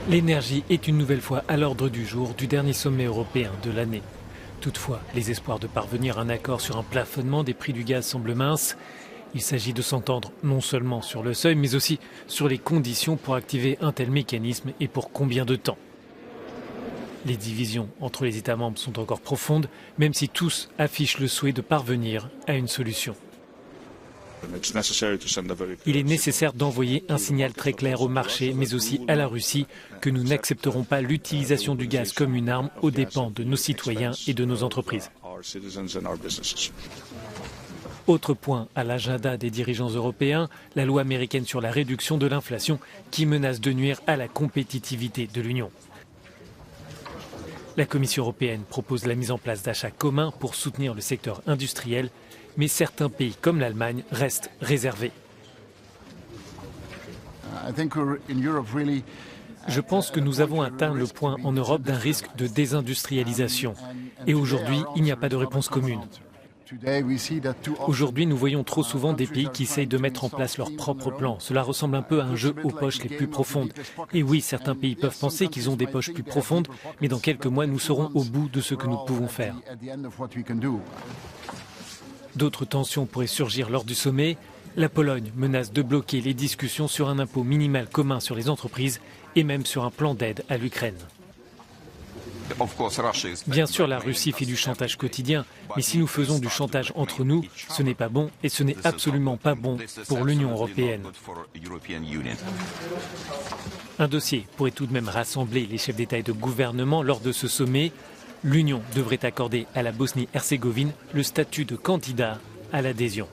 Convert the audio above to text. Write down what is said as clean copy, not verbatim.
L'énergie est une nouvelle fois à l'ordre du jour du dernier sommet européen de l'année. Toutefois, les espoirs de parvenir à un accord sur un plafonnement des prix du gaz semblent minces. Il s'agit de s'entendre non seulement sur le seuil, mais aussi sur les conditions pour activer un tel mécanisme et pour combien de temps. Les divisions entre les États membres sont encore profondes, même si tous affichent le souhait de parvenir à une solution. Il est nécessaire d'envoyer un signal très clair au marché, mais aussi à la Russie, que nous n'accepterons pas l'utilisation du gaz comme une arme aux dépens de nos citoyens et de nos entreprises. Autre point à l'agenda des dirigeants européens, la loi américaine sur la réduction de l'inflation qui menace de nuire à la compétitivité de l'Union. La Commission européenne propose la mise en place d'achats communs pour soutenir le secteur industriel, mais certains pays comme l'Allemagne restent réservés. Je pense que nous avons atteint le point en Europe d'un risque de désindustrialisation. Et aujourd'hui, il n'y a pas de réponse commune. Aujourd'hui, nous voyons trop souvent des pays qui essayent de mettre en place leur propre plan. Cela ressemble un peu à un jeu aux poches les plus profondes. Et oui, certains pays peuvent penser qu'ils ont des poches plus profondes, mais dans quelques mois, nous serons au bout de ce que nous pouvons faire. D'autres tensions pourraient surgir lors du sommet. La Pologne menace de bloquer les discussions sur un impôt minimal commun sur les entreprises et même sur un plan d'aide à l'Ukraine. Bien sûr, la Russie fait du chantage quotidien, mais si nous faisons du chantage entre nous, ce n'est pas bon et ce n'est absolument pas bon pour l'Union européenne. Un dossier pourrait tout de même rassembler les chefs d'État et de gouvernement lors de ce sommet. L'Union devrait accorder à la Bosnie-Herzégovine le statut de candidat à l'adhésion.